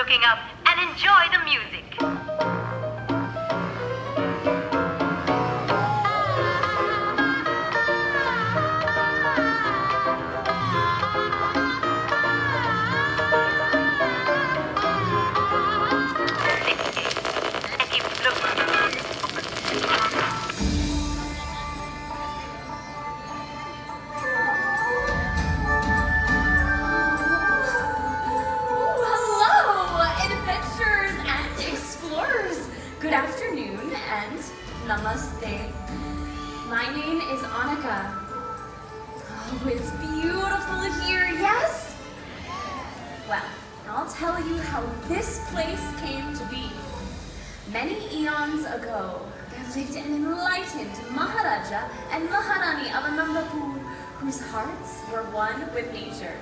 looking up and enjoy the music. Good afternoon and namaste. My name is Annika. Oh, it's beautiful here, yes? Well, I'll tell you how this place came to be. Many eons ago, there lived an enlightened Maharaja and Maharani of Anandapur whose hearts were one with nature.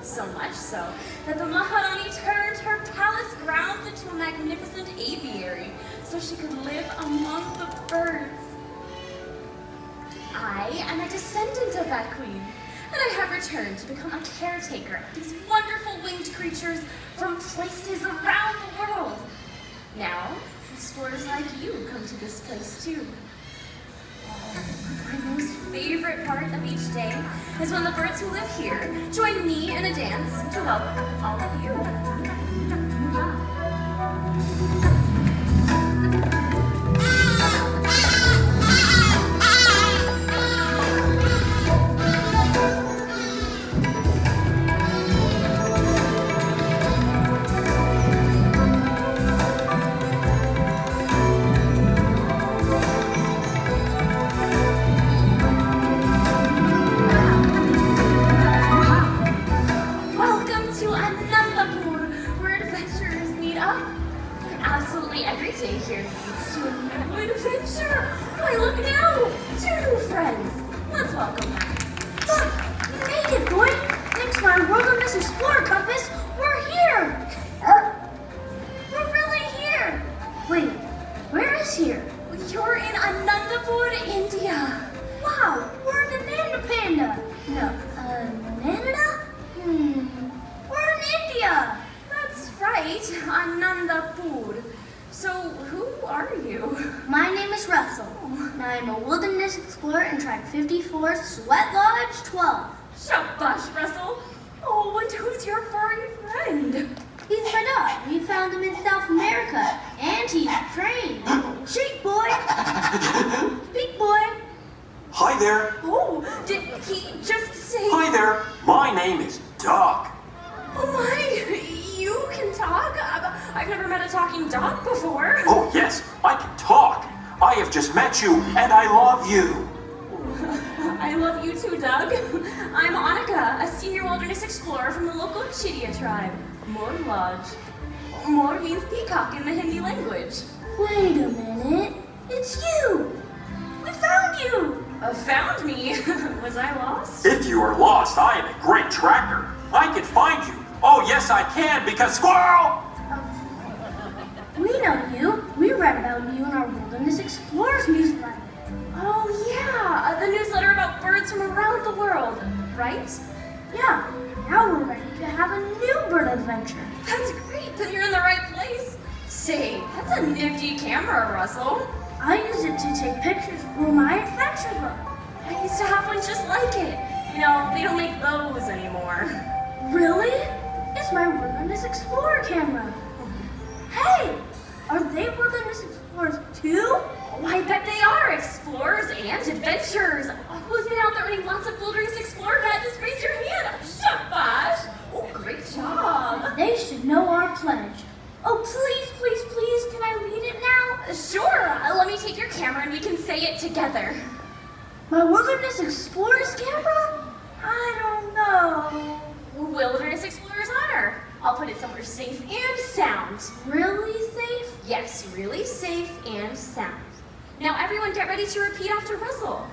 So much so that the Maharani turned her palace grounds into a magnificent aviary so she could live among the birds. I am a descendant of that queen, and I have returned to become a caretaker of these wonderful winged creatures from places around the world. Now, explorers like you come to this place too. My most favorite part of each day is when the birds who live here join me in a dance to welcome all of you. Every day here leads to a new adventure. Why, look now! 2 new friends. Let's welcome them. Look! You made it, boy! Thanks to our Wilderness Explorer compass, we're here! We're really here! Wait, where is here? You're in Anandapur, India. Wow, we're in Nanda Panda. No, Nanada? We're in India! That's right, Anandapur. So, who are you? My name is Russell, and I'm a Wilderness Explorer in Tribe 54, Sweat Lodge 12. Shabash, Russell. Oh, and who's your furry friend? He's my dog. We found him in South America, and he's trained. Shake, boy! Speak, boy! Hi there. Oh, did he just say... Hi there. My name is Doc. Oh my, you can talk? I've never met a talking dog before. Oh yes, I can talk. I have just met you, and I love you. I love you too, Doug. I'm Annika, a senior wilderness explorer from the local Chidia tribe, Mor Lodge. Mor means peacock in the Hindi language. Wait a minute. It's you! We found you! Found me? Was I lost? If you are lost, I am a great tracker. I can find you. Oh yes, I can, because squirrel! We know you. We read about you in our Wilderness Explorers newsletter. Oh yeah, the newsletter about birds from around the world, right? Yeah, now we're ready to have a new bird adventure. That's great, then you're in the right place. Say, that's a nifty camera, Russell. I use it to take pictures for my adventure book. I used to have one just like it. You know, they don't make those anymore. Really? It's my Wilderness Explorer camera. Hey, are they Wilderness Explorers too? Oh, I bet they are explorers and adventurers. Who's been out there earning lots of Wilderness Explorer badges? Raise your hand. Shabash. Oh, great job. They should know our pledge. Oh, please, please, please, can I lead it now? Sure. Let me take your camera and we can say it together. My Wilderness Explorers camera? I don't know. Wilderness Explorer's honor. I'll put it somewhere safe and sound. Really safe? Yes, really safe and sound. Now everyone get ready to repeat after Russell.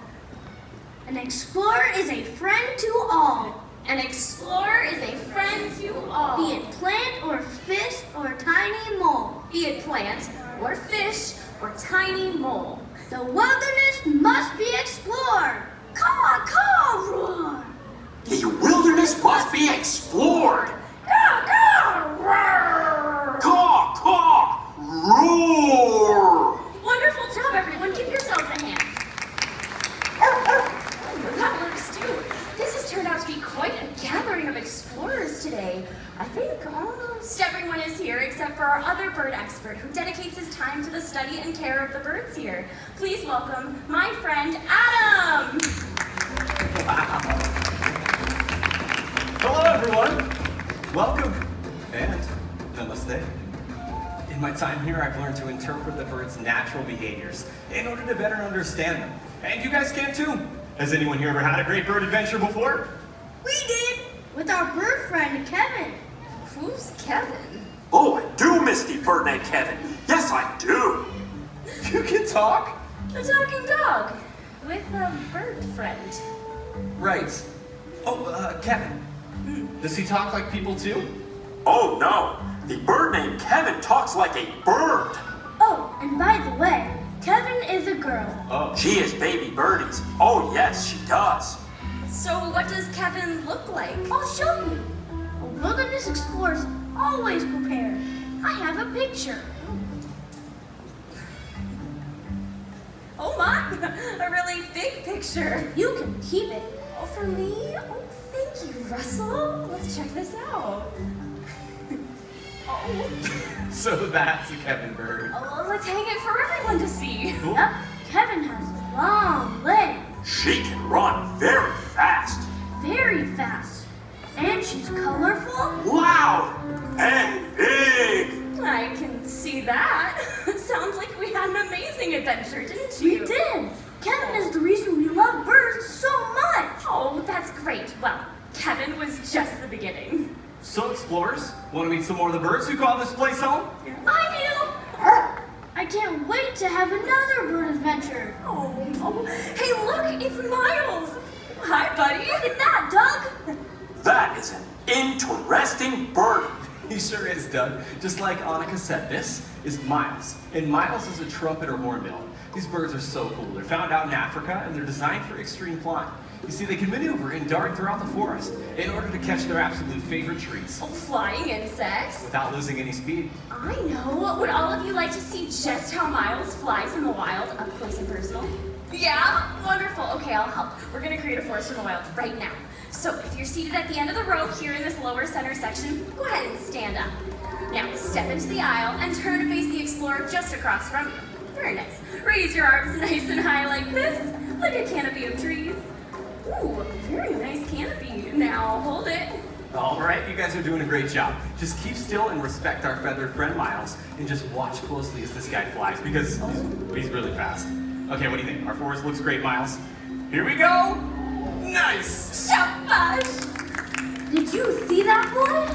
An explorer is a friend to all. An explorer is a friend to all. Be it plant or fish or tiny mole. Be it plant or fish or tiny mole. The wilderness must be explored. Caw, caw, roar. The wilderness must be explored. Caw, caw, roar. everyone is here except for our other bird expert who dedicates his time to the study and care of the birds here. Please welcome my friend Adam! Wow. Hello, everyone. Welcome and namaste. In my time here, I've learned to interpret the birds' natural behaviors in order to better understand them. And you guys can too. Has anyone here ever had a great bird adventure before? We did! With our bird friend, Kevin. Who's Kevin? Oh, I do miss the bird named Kevin. Yes, I do. You can talk? The talking dog with a bird friend. Right. Oh, Kevin. Does he talk like people too? Oh, no. The bird named Kevin talks like a bird. Oh, and by the way, Kevin is a girl. Oh. She is baby birdies. Oh, yes, she does. So what does Kevin look like? I'll show you. A wilderness explorer's always prepared. I have a picture. Oh my, a really big picture. You can keep it. Oh, for me? Oh, thank you, Russell. Let's check this out. Oh, So that's a Kevin bird. oh, let's hang it for everyone to see. Cool. Yep, Kevin has long legs. She can run very fast, Very fast. And she's colorful. loud, and big. I can see that. Sounds like we had an amazing adventure, didn't you? We did. Kevin is the reason we love birds so much. Oh, that's great. Well, Kevin was just the beginning. So, explorers, want to meet some more of the birds who call this place home? I do. I can't wait to have another bird adventure. Oh, hey, look, it's Miles. Hi, buddy. Look at that, Doug. That is an interesting bird. He sure is, Doug. Just like Annika said, this is Miles. And Miles is a trumpet or hornbill. These birds are so cool. They're found out in Africa, and they're designed for extreme flying. You see, they can maneuver and dart throughout the forest in order to catch their absolute favorite treats Oh, flying insects. without losing any speed. I know. Would all of you like to see just how Miles flies in the wild, up close and personal? Yeah? Wonderful. Okay, I'll help. We're going to create a forest in the wild right now. So if you're seated at the end of the row here in this lower center section, go ahead and stand up. Now step into the aisle and turn to face the explorer just across from you. Very nice. Raise your arms nice and high like this, like a canopy of trees. Ooh, very nice canopy. Now hold it. All right, you guys are doing a great job. Just keep still and respect our feathered friend Miles, and just watch closely as this guy flies, because he's really fast. Okay, what do you think? Our forest looks great, Miles. Here we go! Nice! Shabash! Did you see that, boy?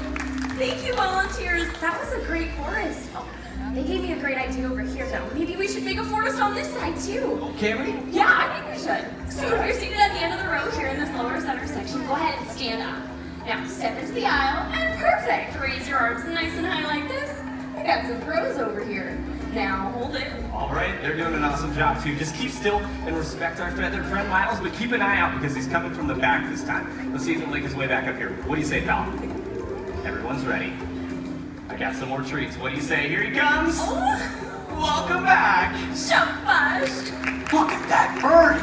Thank you, volunteers. That was a great forest. Oh, they gave me a great idea over here, though. Maybe we should make a forest on this side, too. Can we? Yeah, I think we should. So if you're seated at the end of the row here in this lower center section, go ahead and stand up. Now step into the aisle, and perfect. Raise your arms nice and high like this. I got some pros over here. Now hold it. All right, they're doing an awesome job too. Just keep still and respect our feathered friend Miles, but keep an eye out because he's coming from the back this time. Let's see if he'll make his way back up here. What do you say, pal? Everyone's ready. I got some more treats. What do you say? Here he comes! Oh, Welcome back! shabash. Look at that bird.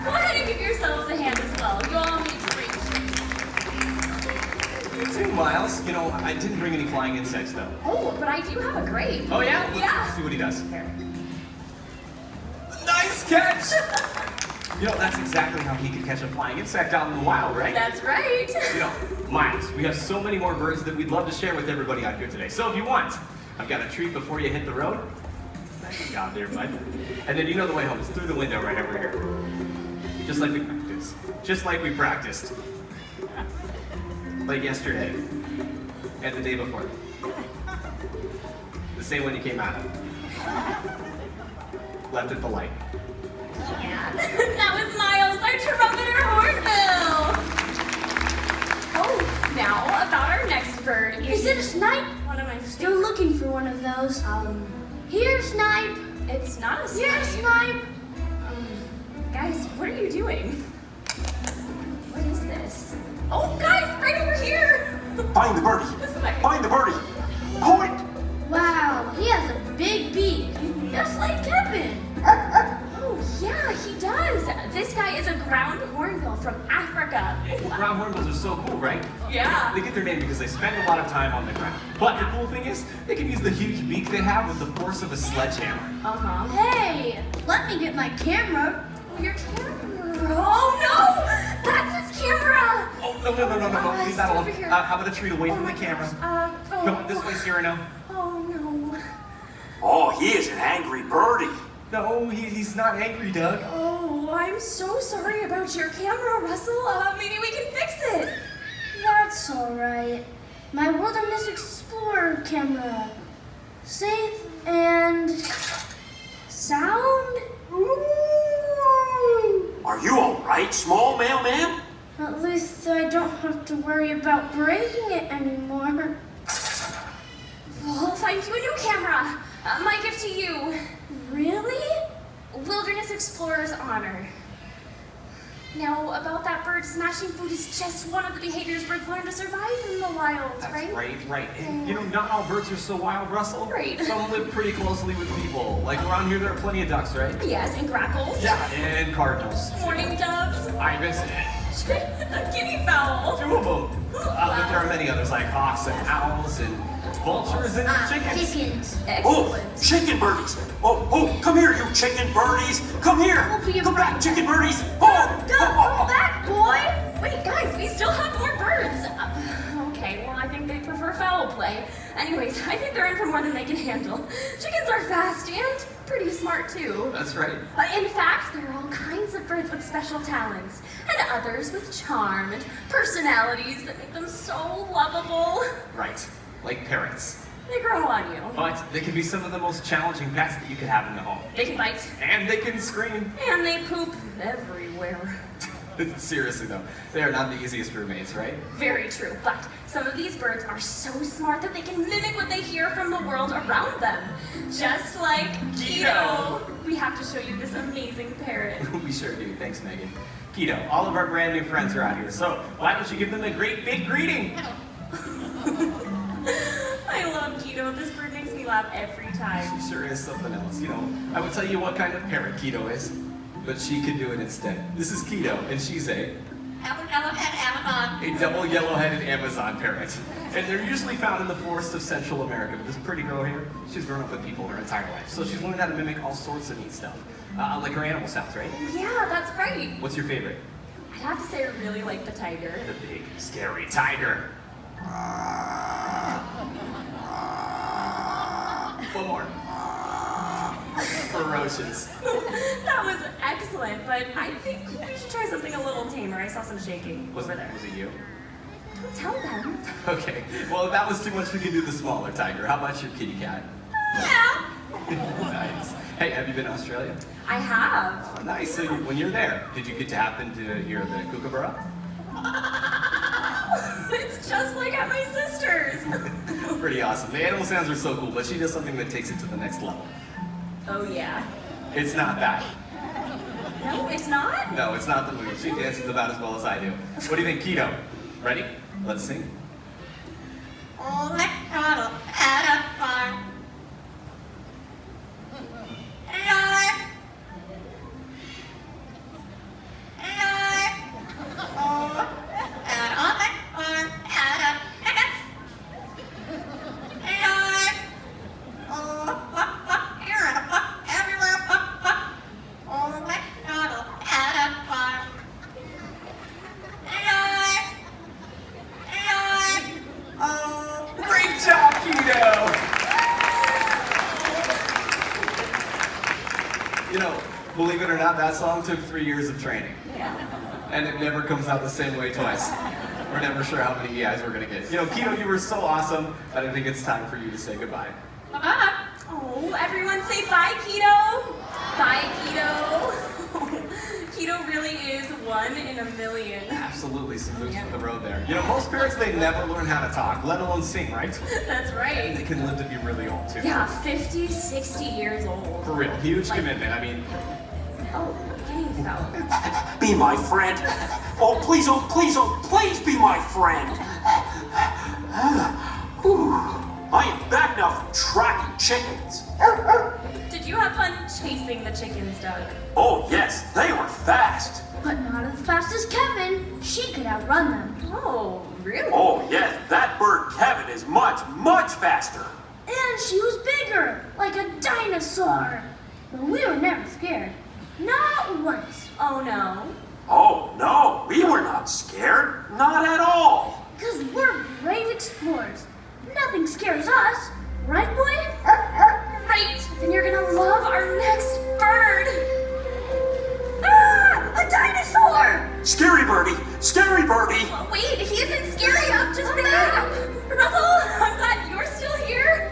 Go ahead and give yourselves a hand as well. You all need to reach. You too, Miles. You know, I didn't bring any flying insects though. Oh, but I do have a grape. Oh yeah? Let's Yeah. see what he does. Here. Nice catch! You know, that's exactly how he could catch a flying insect out in the wild, right? That's right. You know, Miles, we have so many more birds that we'd love to share with everybody out here today. So if you want, I've got a treat before you hit the road. Nice job there, bud. And then you know the way home. It's through the window right over here. Just like we practiced. Just like we practiced. Like yesterday. And the day before. The same one you came out of. Left at the light. Yeah, that was Miles, our trumpeter hornbill. Oh, now about our next bird. Is it a snipe? One of my Still looking for one of those. Here, snipe. It's not a snipe. Here, snipe. Guys, what are you doing? What is this? Oh, guys, right over here. Find the birdie. This way. Find the birdie. Point. Wow, he has a big beak, just like Kevin. Oh, yeah, he does. This guy is a ground hornbill from Africa. America. Brown hornbills are so cool, right? Yeah. They get their name because they spend a lot of time on the ground. But the cool thing is, they can use the huge beak they have with the force of a sledgehammer. Uh-huh. Hey, let me get my camera. Your camera. Oh no! That's his camera! Oh, no. Leave that stay alone. over here. How about a treat away Oh from my the camera? gosh. Come on, this way, Cyrano. Oh no. Oh, he is an angry birdie. No, he's not angry, Doug. Oh, I'm so sorry about your camera, Russell. Maybe we can fix it. That's all right. My Wilderness Explorer camera. Safe and sound? Are you all right, small mailman? At least I don't have to worry about breaking it anymore. I'll find you a new camera. My gift to you. Really? Wilderness Explorer's honor. Now, about that bird, smashing food is just one of the behaviors birds learn to survive in the wild, That's right? right. And, not all birds are so wild, Russell. Right. Some live pretty closely with people. Like around here, there are plenty of ducks, right? Yes, and grackles. Yeah, and cardinals. Morning doves. Ibis. A guinea fowl. 2 of them. But there are many others like hawks and owls and vultures and chickens. Chickens. Oh, Excellent. chicken birdies. Oh, come here, you chicken birdies. Come here. We'll be Come back, right chicken birdies. Doug, come back, boy! Wait, guys, we still have more birds. Okay, well, I think they prefer foul play. Anyways, I think they're in for more than they can handle. Chickens are fast and pretty smart, too. That's right. In fact, there are all kinds of birds with special talents, and others with charm and personalities that make them so lovable. Right. Like parrots. They grow on you. But they can be some of the most challenging pets that you could have in the home. They can bite, And they can scream. and they poop everywhere. Seriously though, they are not the easiest roommates, right? Very true, but some of these birds are so smart that they can mimic what they hear from the world around them. Just like Keto. We have to show you this amazing parrot. We sure do. Thanks, Megan. Keto, all of our brand new friends are out here, so why don't you give them a great big greeting? I love Keto. This bird makes me laugh every time. She sure is something else. I would tell you what kind of parrot Keto is, but she could do it instead. This is Keto, and she's a double yellow-headed Amazon parrot. And they're usually found in the forests of Central America. But this pretty girl here, she's grown up with people her entire life. So she's learned how to mimic all sorts of neat stuff. Like her animal sounds, right? Yeah, that's right. What's your favorite? I'd have to say I really like the tiger. The big, scary tiger. One more. Ferocious. That was excellent, but I think we should try something a little tamer. I saw some shaking over there. Was it you? Don't tell them. Okay. Well, if that was too much, we can do the smaller tiger. How about your kitty cat? Yeah. Nice. Hey, have you been to Australia? I have. Oh, nice. So when you're there, did you get to happen to hear the kookaburra? It's just like at my sister's. Pretty awesome. The animal sounds are so cool, but she does something that takes it to the next level. Oh, yeah. It's not that. No, it's not? No, it's not the move. She dances about as well as I do. What do you think, Keto? Ready? Let's sing. Great job, Keto! Believe it or not, that song took 3 years of training. Yeah. And it never comes out the same way twice. We're never sure how many EIs we're gonna get. Keto, you were so awesome, but I think it's time for you to say goodbye. Oh, everyone say bye, Keto. Bye, Keto. Keto really is 1 in a million. Absolutely, some moves from the road there. Most parrots, they never learn how to talk, let alone sing, right? That's And right. they can live to be really old, too. Yeah, 50, 60 years old. For real, huge commitment. Oh, guinea fowl. Be my friend. Oh, please be my friend. Whew. I am back now from tracking chickens. Did you have fun chasing the chickens, Doug? Oh, yes, they were fast. But not as fast as Kevin. She could outrun them. Oh, really? Oh, yes, that bird Kevin is much, much faster. And she was bigger, like a dinosaur. But we were never scared. Not once. Oh, no. Oh, no, we were not scared. Not at all. Because we're brave explorers. Nothing scares us. Right, boy? Right, then you're gonna love our next bird. Ah! A dinosaur! Scary birdie, scary birdie. Oh, wait, he isn't scary. I'm just mad. Russell, I'm glad you're still here.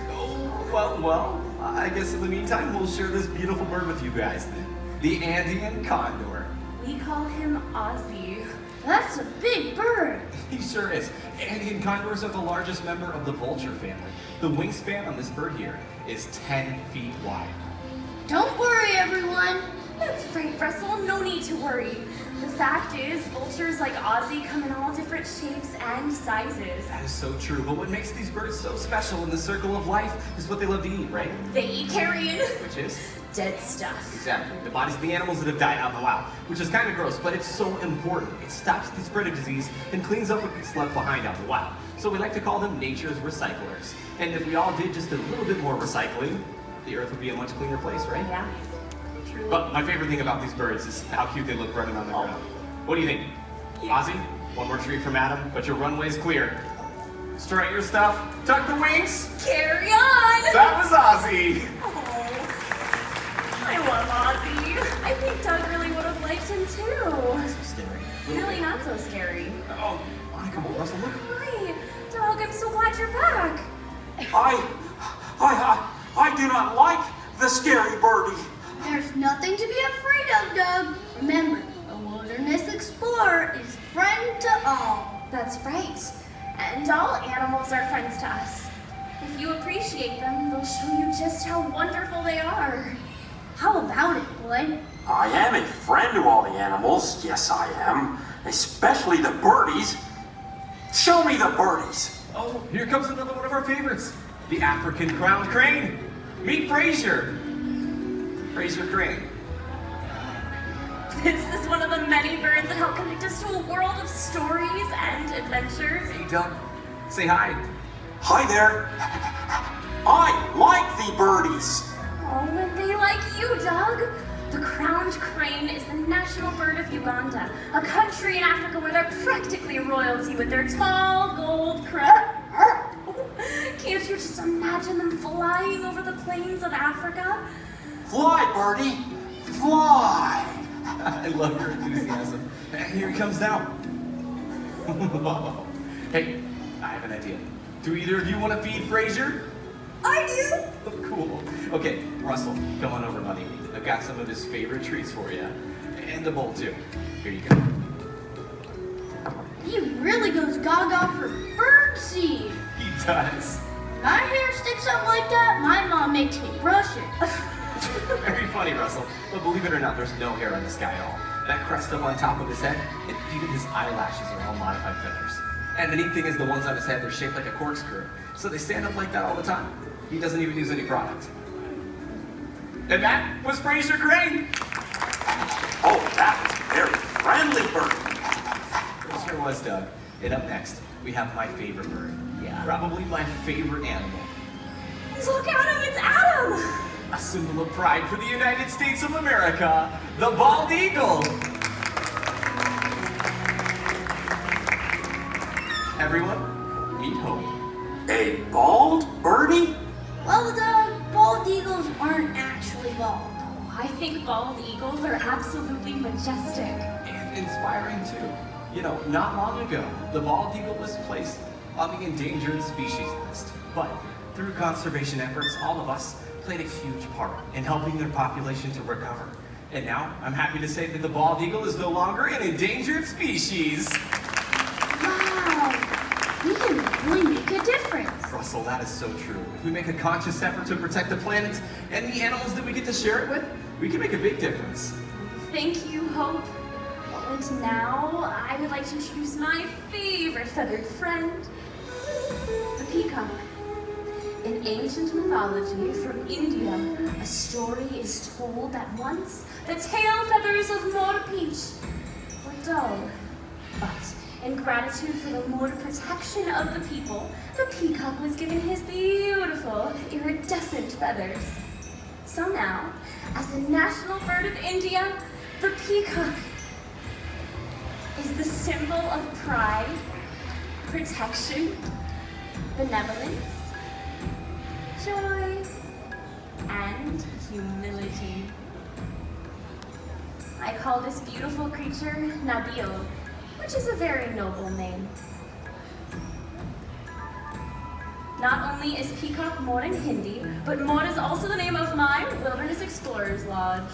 Oh. Well, I guess in the meantime, we'll share this beautiful bird with you guys then. The Andean condor. We call him Ozzy. That's a big bird. He sure is. Andean condors are the largest member of the vulture family. The wingspan on this bird here is 10 feet wide. Don't worry, everyone. That's right, Russell. No need to worry. The fact is, vultures like Ozzy come in all different shapes and sizes. That is so true, but what makes these birds so special in the circle of life is what they love to eat, right? They eat carrion. Which is? Dead stuff. Exactly. The bodies of the animals that have died out in the wild, which is kind of gross, but it's so important. It stops the spread of disease and cleans up what's left behind out in the wild. So we like to call them nature's recyclers. And if we all did just a little bit more recycling, the earth would be a much cleaner place, right? Yeah. True. But my favorite thing about these birds is how cute they look running on the ground. What do you think? Ozzy, one more treat from Adam, but your runway's clear. Straight your stuff, tuck the wings. Carry on! That was Ozzy. Oh, I love Ozzy. I think Doug really would have liked him too. So scary. Really not so scary. Oh, Monica, well, Russell, look. Hi, Doug, I'm so glad you're back. I do not like the scary birdie. There's nothing to be afraid of, Doug. Remember, a wilderness explorer is friend to all. That's right. And all animals are friends to us. If you appreciate them, they'll show you just how wonderful they are. How about it, boy? I am a friend to all the animals. Yes, I am. Especially the birdies. Show me the birdies. Oh, here comes another one of our favorites. The African crowned crane. Meet Fraser. Fraser Crane. This is one of the many birds that help connect us to a world of stories and adventures. Hey, Doug. Say hi. Hi there. I like the birdies. Oh, and they like you, Doug. The crowned crane is the national bird of Uganda, a country in Africa where they're practically royalty with their tall gold crown. Can't you just imagine them flying over the plains of Africa? Fly, birdie. Fly. I love your enthusiasm. And here he comes now. Hey, I have an idea. Do either of you want to feed Fraser? I do. Oh, cool. Okay, Russell, come on over, buddy. I've got some of his favorite treats for you. And a bowl, too. Here you go. He really goes gaga for birdseed. He does. My hair sticks up like that, my mom makes me brush it. Very funny, Russell. But believe it or not, there's no hair on this guy at all. That crest up on top of his head, and even his eyelashes are all modified feathers. And the neat thing is the ones on his head, they're shaped like a corkscrew. So they stand up like that all the time. He doesn't even use any product. And that was Fraser Crane. Oh, that was very friendly bird. It sure was, Doug. And up next, we have my favorite bird. Yeah. Probably my favorite animal. Look at him, it's Adam! A symbol of pride for the United States of America, the bald eagle. Everyone, meet Hope. A bald birdie? Well, Doug, bald eagles aren't actually bald. I think bald eagles are absolutely majestic. And inspiring too. You know, not long ago, the bald eagle was placed on the endangered species list. But through conservation efforts, all of us played a huge part in helping their population to recover. And now, I'm happy to say that the bald eagle is no longer an endangered species. Wow, we can really make a difference. Russell, that is so true. If we make a conscious effort to protect the planet and the animals that we get to share it with, we can make a big difference. Thank you, Hope. And now, I would like to introduce my favorite feathered friend, the peacock. In ancient mythology from India, a story is told that once the tail feathers of Mor Peach were dull. But in gratitude for the more protection of the people, the peacock was given his beautiful, iridescent feathers. So now, as the national bird of India, the peacock is the symbol of pride, protection, benevolence, joy, and humility. I call this beautiful creature Nabil, which is a very noble name. Not only is peacock Mor in Hindi, but Mor is also the name of my Wilderness Explorers Lodge.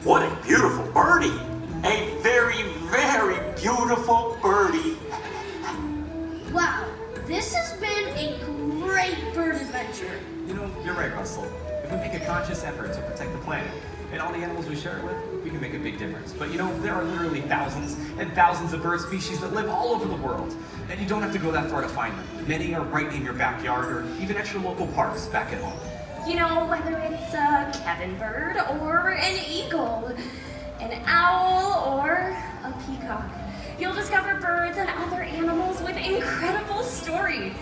What a beautiful birdie! A very, very beautiful birdie. Wow, this has been a great bird adventure. You know, you're right, Russell. If we make a conscious effort to protect the planet and all the animals we share it with, we can make a big difference. But you know, there are literally thousands and thousands of bird species that live all over the world. And you don't have to go that far to find them. Many are right in your backyard or even at your local parks back at home. You know, whether it's a Kevin bird or an eagle, an owl or a peacock, you'll discover birds and other animals with incredible stories.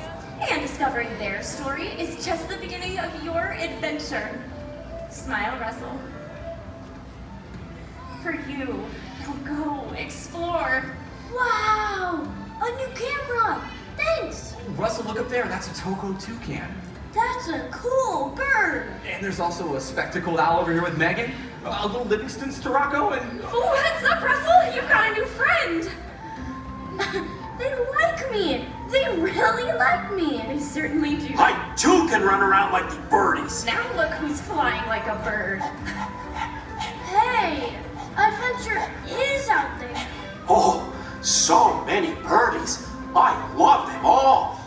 And discovering their story is just the beginning of your adventure. Smile, Russell. For you, now go explore. Wow, a new camera. Thanks. Russell, look up there. That's a Toko toucan. That's a cool bird. And there's also a spectacled owl over here with Megan, a little Livingston Storako, and What's up, Russell? You've got a new friend. They like me. They really like me. They certainly do. I too can run around like the birdies. Now look who's flying like a bird. Hey, adventure is out there. Oh, so many birdies. I love them all.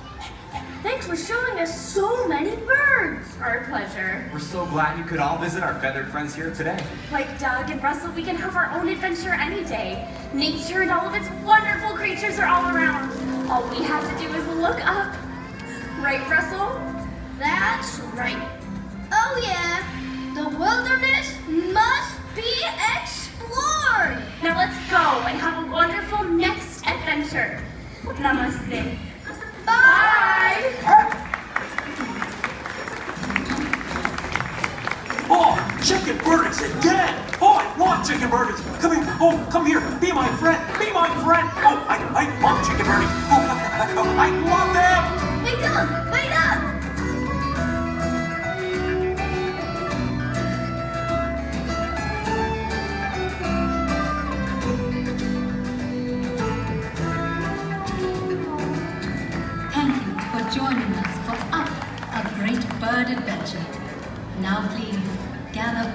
Thanks for showing us so many birds. Our pleasure. we're so glad you could all visit our feathered friends here today. Like Doug and Russell, we can have our own adventure any day. Nature and all of its wonderful creatures are all around. All we have to do is look up. Right, Russell? That's right. Oh yeah, the wilderness must be explored. Now let's go and have a wonderful next adventure. Namaste. Bye! Oh, chicken birdies again! Oh, I love chicken birdies! Come here! Oh, come here! Be my friend! Be my friend! Oh, I love chicken birdies! Oh, I love them! Wait up! Wait up! Thank you for joining us for a great bird adventure. Now please gather